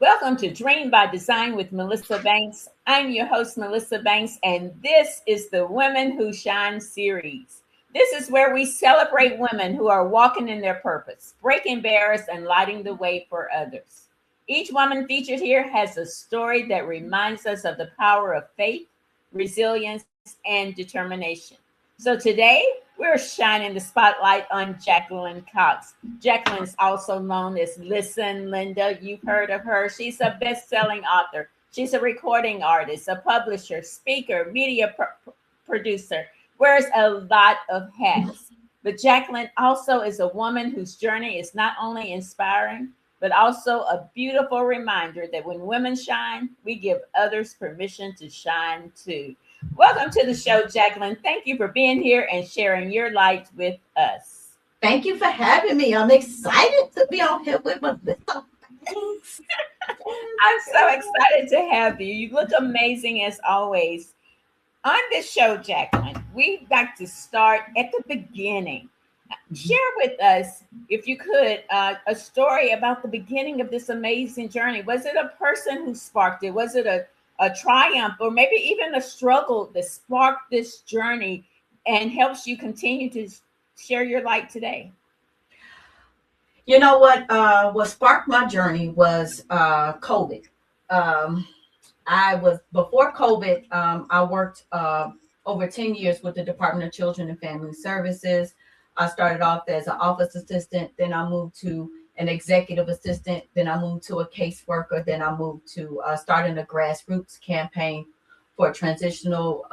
Welcome to Dream by Design with Melissa Banks. I'm your host, Melissa Banks, and this is the Women Who Shine series. This is where we celebrate women who are walking in their purpose, breaking barriers, and lighting the way for others. Each woman featured here has a story that reminds us of the power of faith, resilience, and determination. So today, we're shining the spotlight on Jacqueline Cox. Jacqueline is also known as Listen Linda. You've heard of her. She's a best-selling author. She's a recording artist, a publisher, speaker, media producer, wears a lot of hats. But Jacqueline also is a woman whose journey is not only inspiring, but also a beautiful reminder that when women shine, we give others permission to shine too. Welcome to the show, Jacqueline. Thank you for being here and sharing your light with us. Thank you for having me. I'm excited to be on here with Melissa. Thanks. I'm so excited to have you. You look amazing as always. On this show, Jacqueline, we've got to start at the beginning. Share with us, if you could, a story about the beginning of this amazing journey. Was it a person who sparked it? Was it a triumph or maybe even a struggle that sparked this journey and helps you continue to share your light today? You know what sparked my journey was COVID. Before COVID, I worked over 10 years with the Department of Children and Family Services. I started off as an office assistant, then I moved to an executive assistant, then I moved to a caseworker, then I moved to starting a grassroots campaign for transitional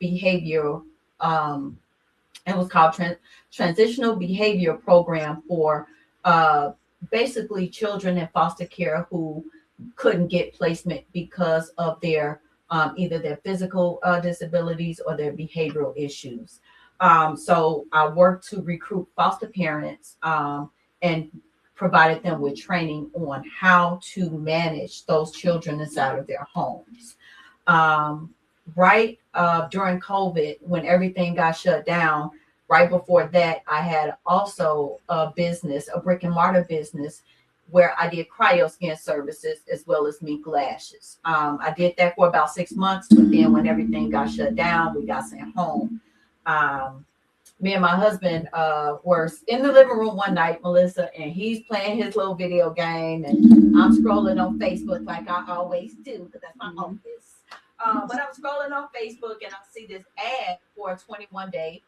behavior. It was called Transitional Behavior Program for basically children in foster care who couldn't get placement because of their either their physical disabilities or their behavioral issues. So I worked to recruit foster parents and provided them with training on how to manage those children inside of their homes. Right during COVID, when everything got shut down, right before that, I had also a business, a brick and mortar business, where I did cryoscan services as well as mink lashes. I did that for about 6 months, but then when everything got shut down, we got sent home. Me and my husband were in the living room one night, Melissa, and he's playing his little video game, and I'm scrolling on Facebook like I always do because that's my office. But I'm scrolling on Facebook and I see this ad for a 21-day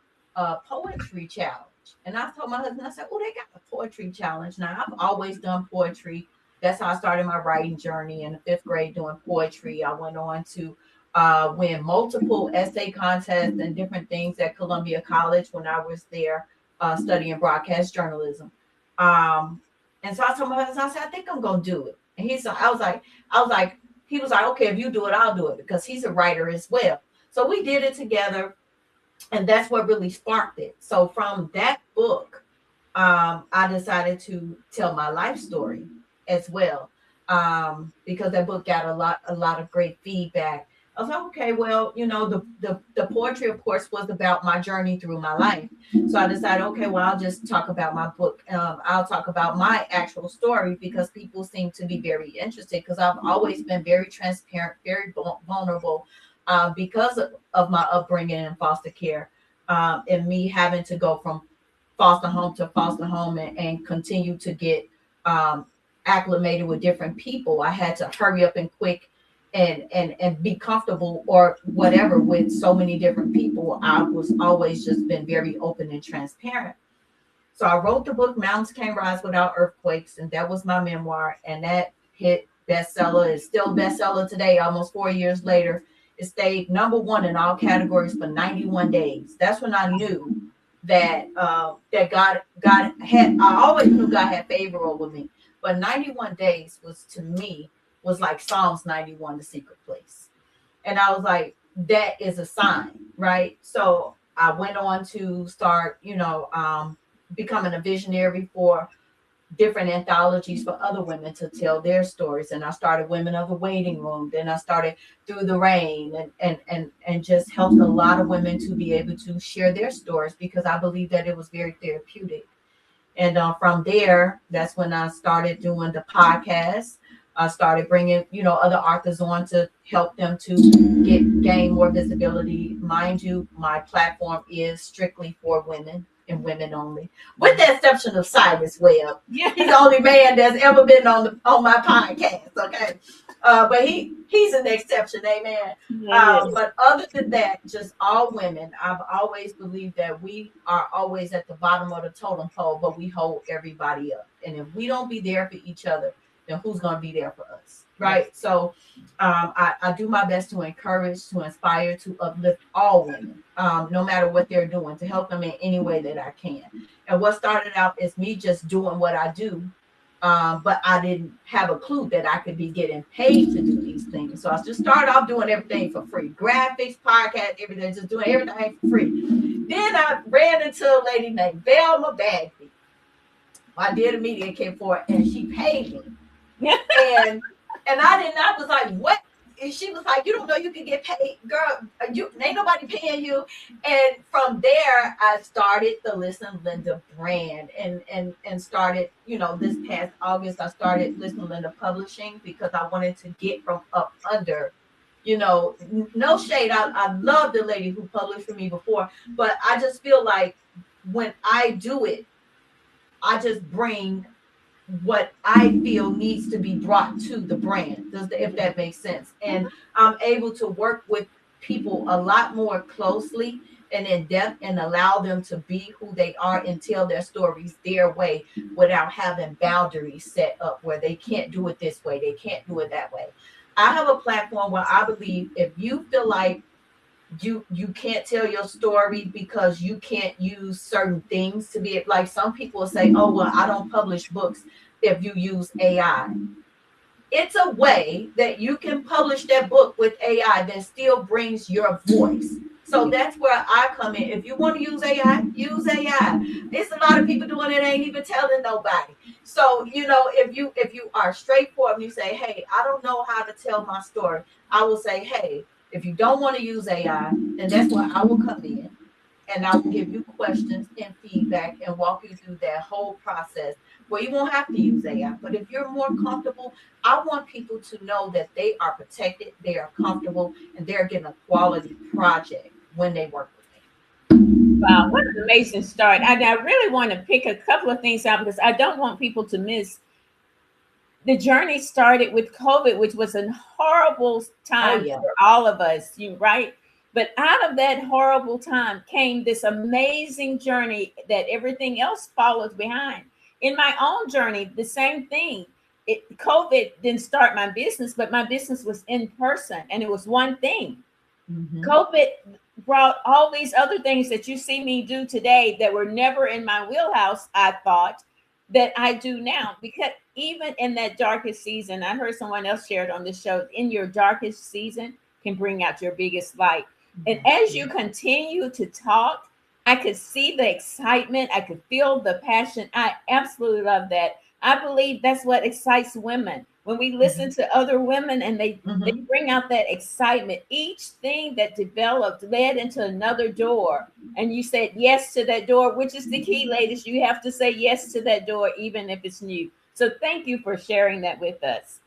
poetry challenge. And I told my husband, I said, oh, they got a poetry challenge. Now, I've always done poetry. That's how I started my writing journey in the 5th grade doing poetry. I went on to win multiple essay contests and different things at Columbia College when I was there studying broadcast journalism. And so I told my husband, I said, I think I'm gonna do it. And he said, he was like, okay, if you do it, I'll do it, because he's a writer as well. So we did it together, and that's what really sparked it. So from that book, I decided to tell my life story as well, because that book got a lot of great feedback. I was like, okay, well, you know, the poetry, of course, was about my journey through my life. So I decided, okay, well, I'll just talk about my book. I'll talk about my actual story because people seem to be very interested, because I've always been very transparent, very vulnerable because of my upbringing in foster care, and me having to go from foster home to foster home and continue to get acclimated with different people. I had to hurry up and quick and be comfortable or whatever with so many different people. I was always just been very open and transparent. So I wrote the book Mountains Can't Rise Without Earthquakes, and that was my memoir, and that hit bestseller. It's still bestseller today, almost 4 years later. It stayed #1 in all categories for 91 days. That's when I knew that God had, I always knew God had favor over me, but 91 days was, to me, was like Psalms 91, the secret place. And I was like, that is a sign, right? So I went on to start, becoming a visionary for different anthologies for other women to tell their stories. And I started Women of the Waiting Room. Then I started Through the Rain, and just helped a lot of women to be able to share their stories, because I believe that it was very therapeutic. And from there, that's when I started doing the podcast. I started bringing, other authors on to help them to gain more visibility. Mind you, my platform is strictly for women and women only, with the exception of Cyrus Webb. Yeah. He's the only man that's ever been on my podcast. Okay, but he's an exception, amen. But other than that, just all women. I've always believed that we are always at the bottom of the totem pole, but we hold everybody up. And if we don't be there for each other, then who's going to be there for us, right? Yes. So I do my best to encourage, to inspire, to uplift all women, no matter what they're doing, to help them in any way that I can. And what started out is me just doing what I do, but I didn't have a clue that I could be getting paid to do these things. So I just started off doing everything for free. Graphics, podcast, everything, just doing everything for free. Then I ran into a lady named Velma Bagby. I did a media kit for it, and she paid me. and I was like, what? And she was like, you don't know you can get paid, girl. Ain't nobody paying you. And from there, I started the Listen Linda brand, and started, this past August, I started Listen Linda Publishing, because I wanted to get from up under. No shade. I love the lady who published for me before, but I just feel like when I do it, I just bring what I feel needs to be brought to the brand, if that makes sense. And I'm able to work with people a lot more closely and in depth, and allow them to be who they are and tell their stories their way, without having boundaries set up where they can't do it this way, they can't do it that way. I have a platform where I believe if you feel like you can't tell your story because you can't use certain things to be, like, some people say, oh, well, I don't publish books if you use AI. It's a way that you can publish that book with AI that still brings your voice. So that's where I come in. If you want to use AI, use AI. There's a lot of people doing it, ain't even telling nobody. So, if you are straightforward and you say, hey, I don't know how to tell my story, I will say, hey, if you don't want to use AI, then that's where I will come in, and I will give you questions and feedback and walk you through that whole process where you won't have to use AI. But if you're more comfortable, I want people to know that they are protected, they are comfortable, and they're getting a quality project when they work with me. Wow, what an amazing start. I really want to pick a couple of things out, because I don't want people to miss. The journey started with COVID, which was a horrible time for all of us, right? But out of that horrible time came this amazing journey that everything else follows behind. In my own journey, the same thing. COVID didn't start my business, but my business was in person, and it was one thing. Mm-hmm. COVID brought all these other things that you see me do today that were never in my wheelhouse, I thought, that I do now. Because even in that darkest season, I heard someone else share it on the show, in your darkest season can bring out your biggest light. And as you continue to talk, I could see the excitement. I could feel the passion. I absolutely love that. I believe that's what excites women. When we listen to other women and they bring out that excitement, each thing that developed led into another door. And you said yes to that door, which is the key, ladies. You have to say yes to that door, even if it's new. So thank you for sharing that with us.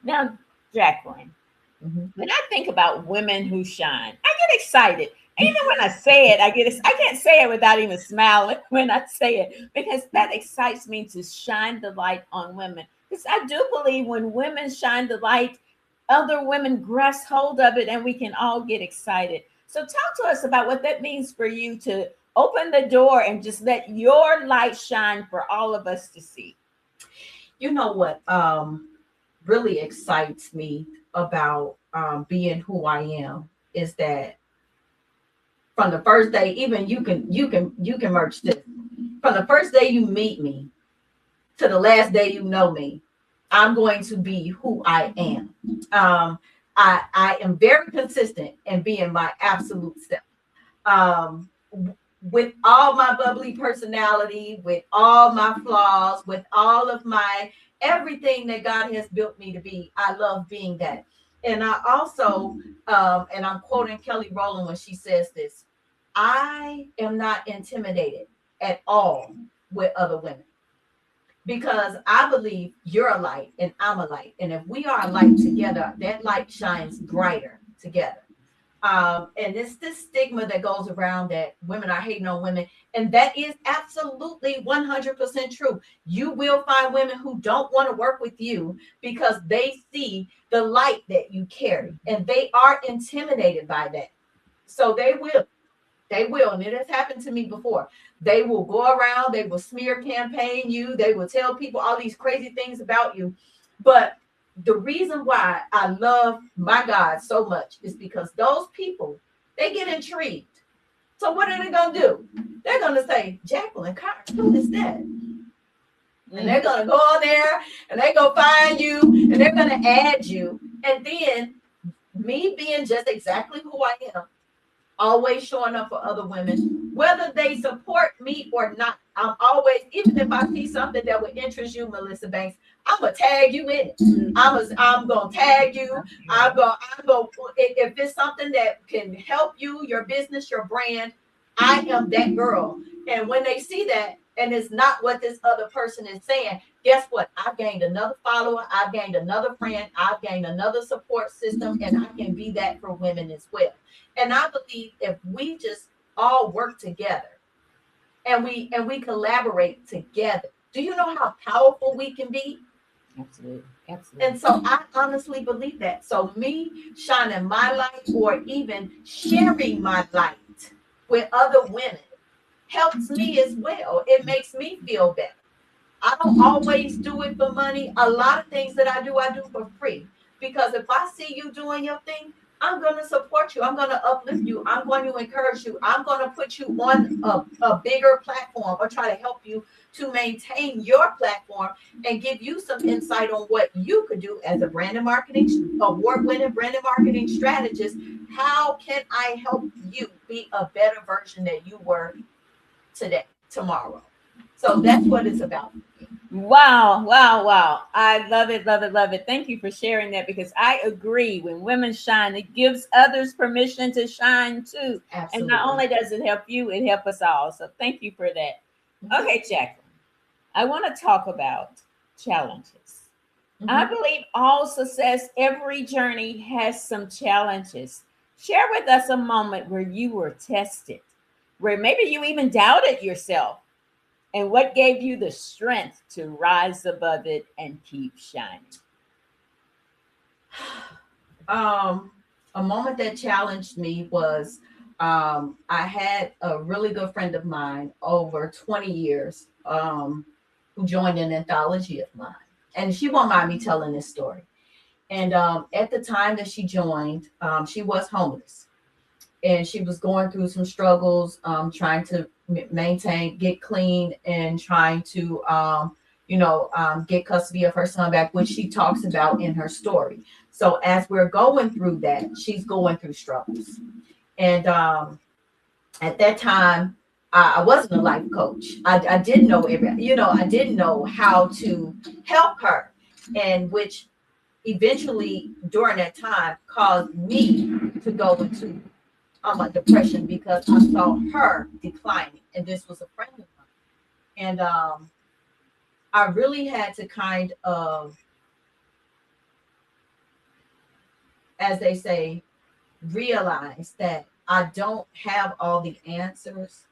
Now, Jacqueline, when I think about women who shine, I get excited. Even when I say it, I can't say it without even smiling when I say it, because that excites me to shine the light on women. Because I do believe when women shine the light, other women grasp hold of it, and we can all get excited. So talk to us about what that means for you to open the door and just let your light shine for all of us to see. You know what really excites me about being who I am is that from the first day, even you can merge this. From the first day you meet me to the last day you know me, I'm going to be who I am. I am very consistent in being my absolute self. With all my bubbly personality, with all my flaws, with all of my everything that God has built me to be, I love being that. And I also, and I'm quoting Kelly Rowland when she says this, I am not intimidated at all with other women, because I believe you're a light and I'm a light. And if we are a light together, that light shines brighter together. And it's this stigma that goes around that women are hating on women. And that is absolutely 100% true. You will find women who don't want to work with you because they see the light that you carry and they are intimidated by that. So they will. They will. And it has happened to me before. They will go around, they will smear campaign you, they will tell people all these crazy things about you. But the reason why I love my God so much is because those people, they get intrigued. So what are they going to do? They're going to say, Jacqueline Cox, who is that? And they're going to go on there and they're going to find you and they're going to add you. And then me being just exactly who I am, always showing up for other women, whether they support me or not. I'm always, even if I see something that would interest you, Melissa Banks, I'm gonna tag you in it. I'm gonna tag you. I'm gonna if it's something that can help you, your business, your brand, I am that girl. And when they see that, and it's not what this other person is saying, guess what? I've gained another follower, I've gained another friend, I've gained another support system, and I can be that for women as well. And I believe if we just all work together and we collaborate together, do you know how powerful we can be? Absolutely. Absolutely. And so I honestly believe that. So me shining my light or even sharing my light with other women helps me as well. It makes me feel better. I don't always do it for money. A lot of things that I do for free. Because if I see you doing your thing, I'm going to support you. I'm going to uplift you. I'm going to encourage you. I'm going to put you on a bigger platform or try to help you to maintain your platform and give you some insight on what you could do as a branded marketing, award-winning branded marketing strategist. How can I help you be a better version that you were today, tomorrow? So that's what it's about. Wow, wow, wow. I love it, love it, love it. Thank you for sharing that because I agree. When women shine, it gives others permission to shine too. Absolutely. And not only does it help you, it helps us all. So thank you for that. Okay, Jacqueline, I want to talk about challenges. I believe all success, every journey has some challenges. Share with us a moment where you were tested, where maybe you even doubted yourself. And what gave you the strength to rise above it and keep shining? A moment that challenged me was I had a really good friend of mine over 20 years who joined an anthology of mine. And she won't mind me telling this story. And at the time that she joined, she was homeless. And she was going through some struggles, trying to maintain, get clean, and trying to, get custody of her son back, which she talks about in her story. So as we're going through that, she's going through struggles. And at that time, I wasn't a life coach. I didn't know I didn't know how to help her, and which eventually during that time caused me to go into a depression because I saw her declining, and this was a friend of mine. And I really had to kind of, as they say, realize that I don't have all the answers.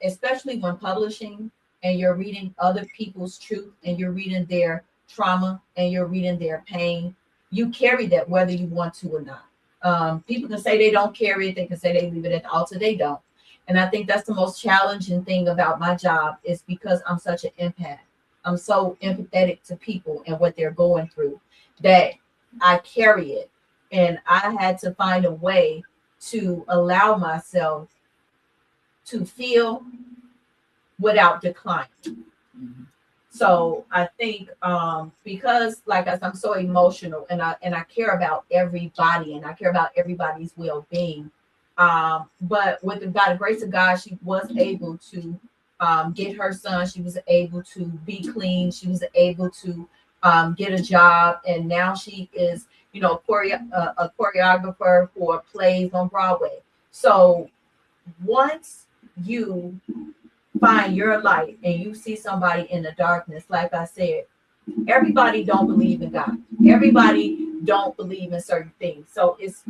Especially when publishing and you're reading other people's truth and you're reading their trauma and you're reading their pain, you carry that whether you want to or not. People can say they don't carry it. They can say they leave it at the altar. They don't. And I think that's the most challenging thing about my job is because I'm such an empath. I'm so empathetic to people and what they're going through that I carry it. And I had to find a way to allow myself to feel without declining. Mm-hmm. So I think because like I'm so emotional and I care about everybody and I care about everybody's well-being. But by the grace of God, she was able to get her son. She was able to be clean. She was able to get a job. And now she is, a choreographer for plays on Broadway. So once you find your light and you see somebody in the darkness, like I said, everybody don't believe in God. Everybody don't believe in certain things. So it's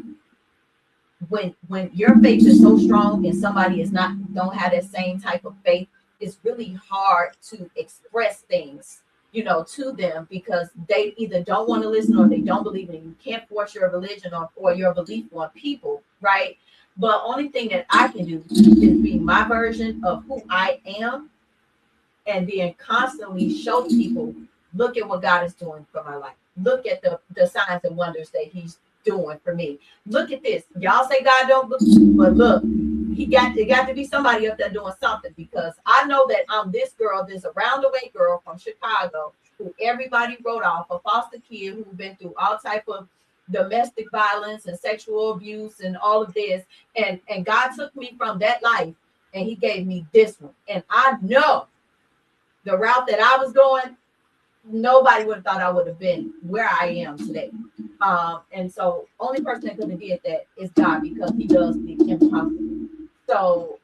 when your faith is so strong and somebody is not don't have that same type of faith, it's really hard to express things, to them, because they either don't want to listen or they don't believe in it. You can't force your religion or your belief on people, right? But only thing that I can do is be my version of who I am, and then constantly show people, look at what God is doing for my life. Look at the signs and wonders that he's doing for me. Look at this. Y'all say God don't believe, but look, it got to be somebody up there doing something, because I know that I'm this girl, this around the way girl from Chicago, who everybody wrote off, a foster kid who's been through all type of domestic violence and sexual abuse and all of this. And God took me from that life and he gave me this one. And I know the route that I was going, nobody would have thought I would have been where I am today. And so only person that could have did that is God, because he does the impossible. So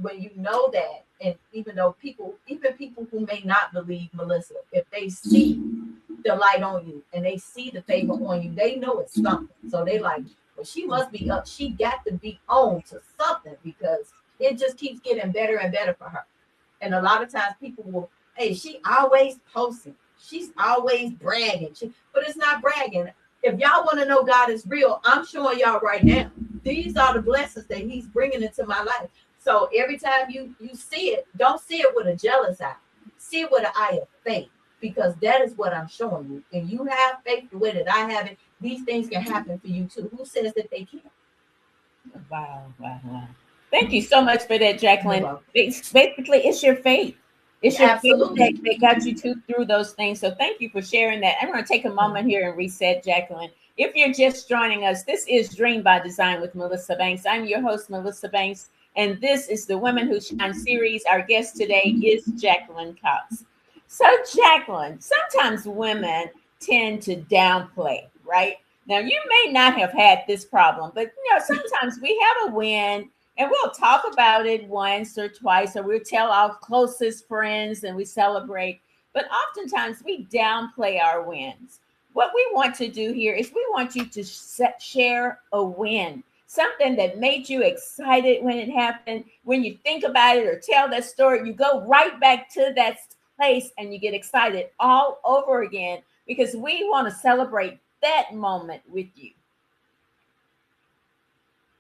when you know that, and even people who may not believe, Melissa, if they see the light on you and they see the favor on you, they know it's something. So they like, well, she must be up. She got to be on to something, because it just keeps getting better and better for her. And a lot of times people will, hey, she always posting. She's always bragging. But it's not bragging. If y'all want to know God is real, I'm showing y'all right now. These are the blessings that he's bringing into my life. So every time you see it, don't see it with a jealous eye. See it with an eye of faith, because that is what I'm showing you. And you have faith the way that I have it. These things can happen for you too. Who says that they can't? Wow. Thank you so much for that, Jacqueline. Basically, it's your faith. It's your faith that got you through those things. So thank you for sharing that. I'm going to take a moment here and reset, Jacqueline. If you're just joining us, this is Dream by Design with Melissa Banks. I'm your host, Melissa Banks, and this is the Women Who Shine series. Our guest today is Jacqueline Cox. So, Jacqueline, sometimes women tend to downplay, right? Now, you may not have had this problem, but sometimes we have a win and we'll talk about it once or twice, or we'll tell our closest friends and we celebrate. But oftentimes we downplay our wins. What we want to do here is we want you to share a win, something that made you excited when it happened. When you think about it or tell that story, you go right back to that place and you get excited all over again, because we want to celebrate that moment with you.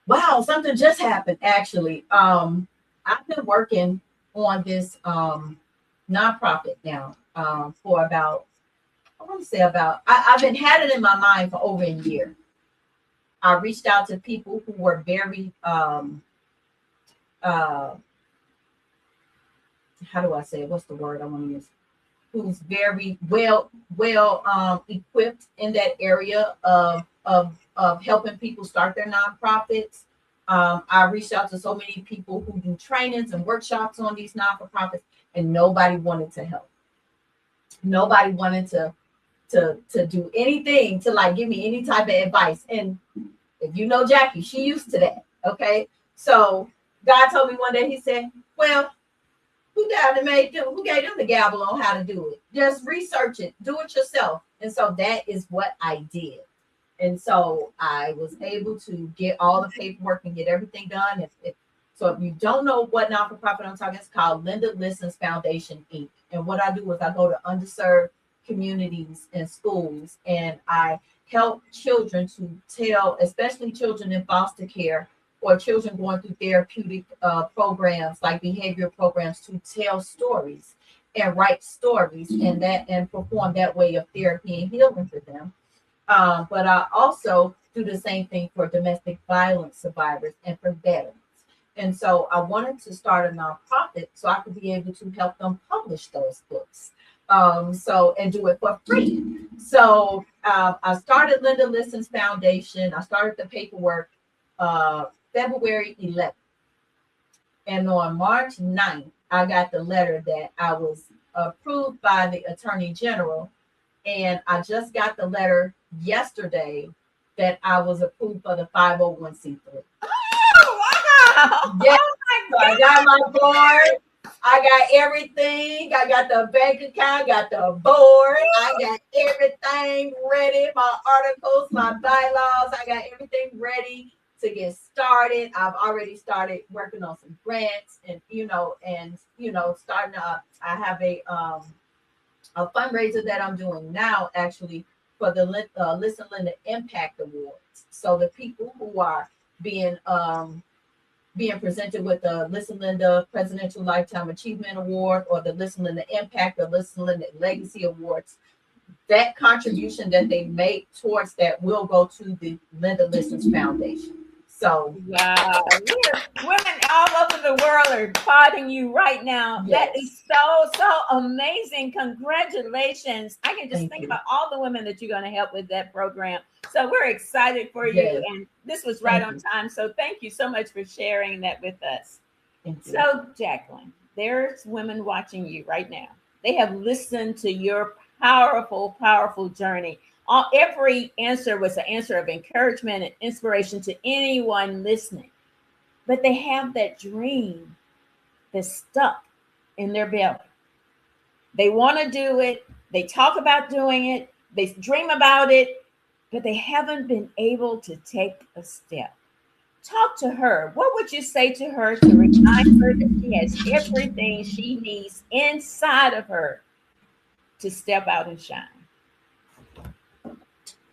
Wow, something just happened actually. I've been working on this nonprofit now for about, I've been had it in my mind for over a year. I reached out to people who were very how do I say it? What's the word I want to use? Who's very well equipped in that area of helping people start their nonprofits. I reached out to so many people who do trainings and workshops on these non-for-profits, and nobody wanted to help. Nobody wanted to do anything to like give me any type of advice. And if you know Jackie, she used to that. Okay, so God told me one day, he said, well, who gave them the gavel on how to do it? Just research it, do it yourself. And so that is what I did. And so I was able to get all the paperwork and get everything done. So if you don't know what non-for-profit I'm talking, it's called Linda Listens Foundation, Inc. And what I do is I go to underserved communities and schools, and I help children to tell, especially children in foster care, or children going through therapeutic programs like behavioral programs, to tell stories and write stories and perform that way of therapy and healing for them. But I also do the same thing for domestic violence survivors and for veterans. And so I wanted to start a nonprofit so I could be able to help them publish those books. And do it for free. So I started Linda Listens Foundation. I started the paperwork February 11th. And on March 9th, I got the letter that I was approved by the Attorney General. And I just got the letter yesterday that I was approved for the 501c3. Oh, wow. Yes. So I got my board. I got everything. I got the bank account, got the board. I got everything ready. My articles, my bylaws. I got everything ready to get started. I've already started working on some grants and starting up. I have a fundraiser that I'm doing now actually for the Listen Linda Impact Awards. So the people who are being presented with the Listen Linda Presidential Lifetime Achievement Award or the Listen Linda Impact or Listen Linda Legacy Awards, that contribution that they make towards that will go to the Linda Listens Foundation. So, wow, women all over the world are applauding you right now. yes. That is so amazing. Congratulations. I can just Thank think you. about all the women that you're going to help with that program. So we're excited for Yes. you. And this was right Thank on you. time. So thank you so much for sharing that with us. Thank you. So, Jacqueline, there's women watching you right now. They have listened to your powerful journey. Every answer was an answer of encouragement and inspiration to anyone listening. But they have that dream that's stuck in their belly. They want to do it. They talk about doing it. They dream about it, but they haven't been able to take a step. Talk to her. What would you say to her to remind her that she has everything she needs inside of her to step out and shine?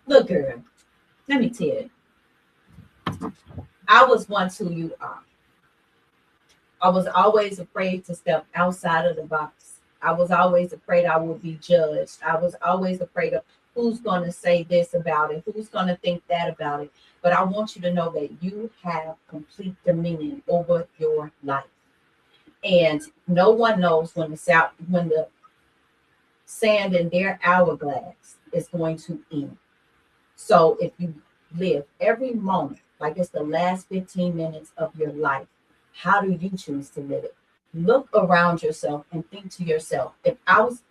Look, girl, let me tell you, I was once who you are. I was always afraid to step outside of the box. I was always afraid I would be judged. I was always afraid of who's going to say this about it, who's going to think that about it. But I want you to know that you have complete dominion over your life. And no one knows when the sand in their hourglass is going to end. So if you live every moment like it's the last 15 minutes of your life, how do you choose to live it? Look around yourself and think to yourself, if I was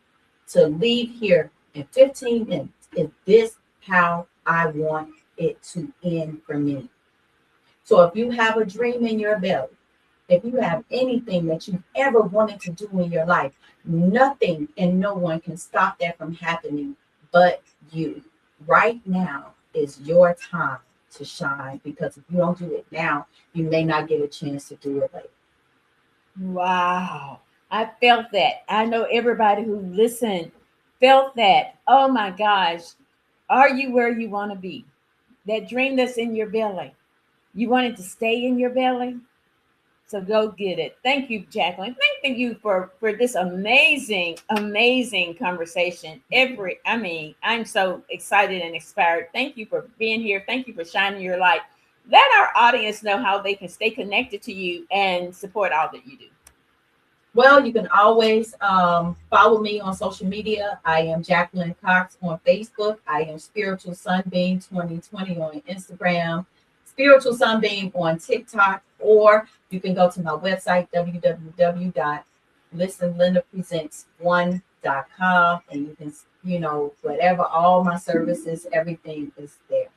to leave here in 15 minutes, is this how I want it to end for me? So if you have a dream in your belly, if you have anything that you've ever wanted to do in your life, nothing and no one can stop that from happening but you. Right now is your time to shine, because if you don't do it now, you may not get a chance to do it later. Wow. I felt that. I know everybody who listened felt that. Oh my gosh. Are you where you want to be? That dream that's in your belly. You want it to stay in your belly? So go get it. Thank you, Jacqueline. Thank you for this amazing conversation. I'm so excited and inspired. Thank you for being here. Thank you for shining your light. Let our audience know how they can stay connected to you and support all that you do. Well, you can always follow me on social media. I am Jacqueline Cox on Facebook. I am Spiritual Sunbeam 2020 on Instagram, Spiritual Sunbeam on TikTok, or you can go to my website, www.listenlindapresents1.com, and you can, whatever, all my services, everything is there.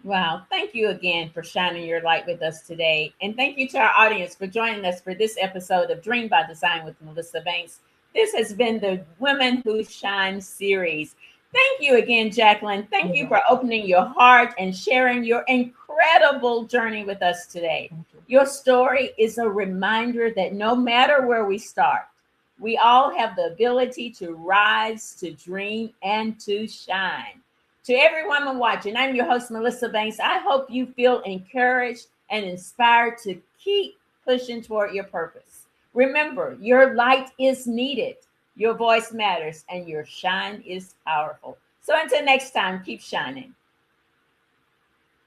Wow. Thank you again for shining your light with us today. And thank you to our audience for joining us for this episode of Dream by Design with Melissa Banks. This has been the Women Who Shine series. Thank you again, Jacqueline. Thank you for opening your heart and sharing your incredible journey with us today. Your story is a reminder that no matter where we start, we all have the ability to rise, to dream, and to shine. To every woman watching, I'm your host, Melissa Banks. I hope you feel encouraged and inspired to keep pushing toward your purpose. Remember, your light is needed, your voice matters, and your shine is powerful. So until next time, keep shining.